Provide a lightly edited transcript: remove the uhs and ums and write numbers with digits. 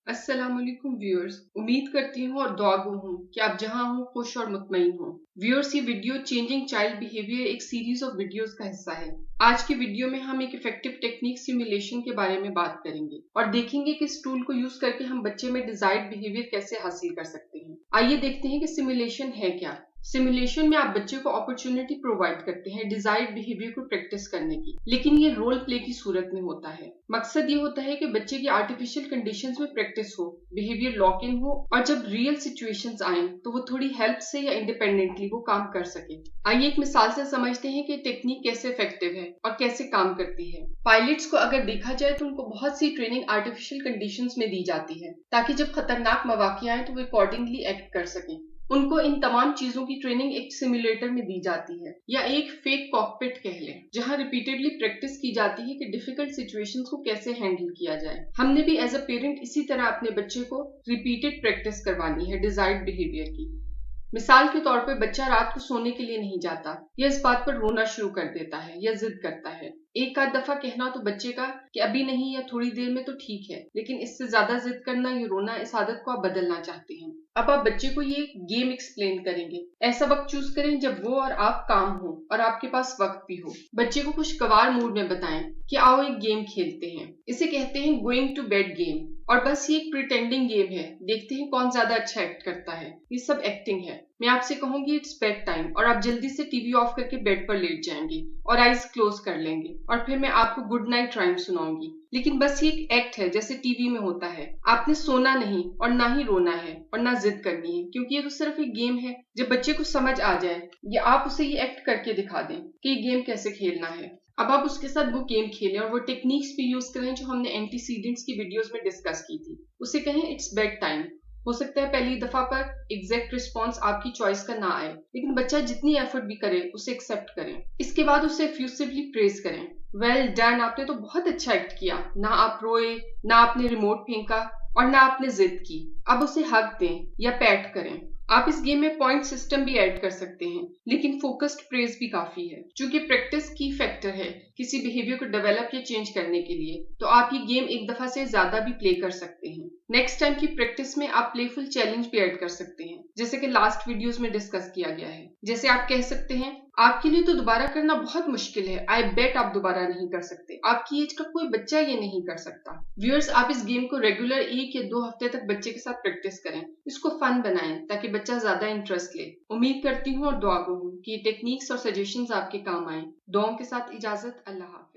अस्सलामुअलैकुम व्यूअर्स, उम्मीद करती हूँ और दुआ गो हूँ कि आप जहाँ हो खुश और मुतमईन हो। व्यूअर्स, ये वीडियो चेंजिंग चाइल्ड बिहेवियर एक सीरीज ऑफ वीडियोस का हिस्सा है। आज की वीडियो में हम एक इफेक्टिव टेक्निक सिमुलेशन के बारे में बात करेंगे और देखेंगे कि इस टूल को यूज करके हम बच्चे में डिजायर्ड बिहेवियर कैसे हासिल कर सकते हैं। आइए देखते हैं कि सिमुलेशन है क्या। सिमुलेशन में आप बच्चे को अपॉर्चुनिटी प्रोवाइड करते हैं डिजायर्ड बिहेवियर को प्रैक्टिस करने की, लेकिन ये रोल प्ले की सूरत में होता है। मकसद ये होता है कि बच्चे की आर्टिफिशियल कंडीशंस में प्रैक्टिस हो, बिहेवियर लॉक इन हो और जब रियल सिचुएशंस आए तो वो थोड़ी हेल्प से या इंडिपेंडेंटली वो काम कर सके। आइए एक मिसाल से समझते हैं कि टेक्निक कैसे इफेक्टिव है और कैसे काम करती है। पायलट्स को अगर देखा जाए तो उनको बहुत सी ट्रेनिंग आर्टिफिशियल कंडीशंस में दी जाती है ताकि जब खतरनाक मौके आए तो वो अकॉर्डिंगली एक्ट कर सकें। उनको इन तमाम चीजों की ट्रेनिंग एक सिमुलेटर में दी जाती है या एक फेक कॉकपिट कह लें, जहां रिपीटेडली प्रैक्टिस की जाती है कि डिफिकल्ट सिचुएशंस को कैसे हैंडल किया जाए। हमने भी एज अ पेरेंट इसी तरह अपने बच्चे को रिपीटेड प्रैक्टिस करवानी है डिजायर्ड बिहेवियर की। मिसाल के तौर पर बच्चा रात को सोने के लिए नहीं जाता या इस बात पर रोना शुरू कर देता है या जिद करता है। एक आध दफा कहना तो बच्चे का कि अभी नहीं या थोड़ी देर में तो ठीक है, लेकिन इससे ज्यादा जिद करना या रोना, इस आदत को आप बदलना चाहते हैं। अब आप बच्चे को ये गेम एक्सप्लेन करेंगे। ऐसा वक्त चूज करें जब वो और आप काम हो और आपके पास वक्त भी हो। बच्चे को खुशगवार मूड में बताएं कि आओ एक गेम खेलते हैं। इसे कहते हैं गोइंग टू बेड गेम। और बस ये एक प्रिटेंडिंग गेम है, देखते हैं कौन ज्यादा अच्छा एक्ट करता है। ये सब एक्टिंग है। मैं आपसे कहूंगी इट्स बेड टाइम और आप जल्दी से टीवी ऑफ करके बेड पर लेट जाएंगे और आईज क्लोज कर लेंगे और फिर मैं आपको गुड नाइट राइम सुनाऊंगी। लेकिन बस ये एक एक्ट है जैसे टीवी में होता है। आपने सोना नहीं और ना ही रोना है और ना जिद करनी है, क्योंकि ये तो सिर्फ एक गेम है। जब बच्चे को समझ आ जाए या आप उसे ये एक्ट करके दिखा दें कि ये गेम कैसे खेलना है, अब आप उसके साथ वो गेम खेलें और वो टेक्निक्स भी यूज करें जो हमने एंटीसीडेंट्स की वीडियोस में डिस्कस की थी। उसे कहें इट्स बेड टाइम। हो सकता है पहली दफा पर एग्जैक्ट रिस्पॉन्स आपकी चॉइस का ना आए, लेकिन बच्चा जितनी एफर्ट भी करे उसे एक्सेप्ट करें। इसके बाद उसे एफ्यूसिवली प्रेज करें। वेल डन, आपने तो बहुत अच्छा एक्ट किया। ना आप रोए, ना आपने रिमोट फेंका और ना आपने जिद की। अब उसे हक दें या पैट करें। आप इस गेम में पॉइंट सिस्टम भी ऐड कर सकते हैं, लेकिन फोकस्ड प्रेज भी काफी है। चूंकि प्रैक्टिस की फैक्टर है किसी बिहेवियर को डेवलप या चेंज करने के लिए, तो आप ये गेम एक दफा से ज्यादा भी प्ले कर सकते हैं। नेक्स्ट टाइम की प्रैक्टिस में आप प्लेफुल चैलेंज भी ऐड कर सकते हैं, जैसे कि लास्ट वीडियोस में डिस्कस किया गया है। जैसे आप कह सकते हैं, आपके लिए तो दोबारा करना बहुत मुश्किल है, आई बेट आप दोबारा नहीं कर सकते। आपकी एज का कोई बच्चा ये नहीं कर सकता। व्यूअर्स, आप इस गेम को रेगुलर 1 या 2 हफ्ते तक बच्चे के साथ प्रैक्टिस करें। इसको फन बनाएं ताकि बच्चा ज्यादा इंटरेस्ट ले। उम्मीद करती हूँ और दुआ गो हूँ कि ये टेक्निक्स और सजेशंस आपके काम आए। दुआओं के साथ इजाजत। अल्लाह हाफ़िज़।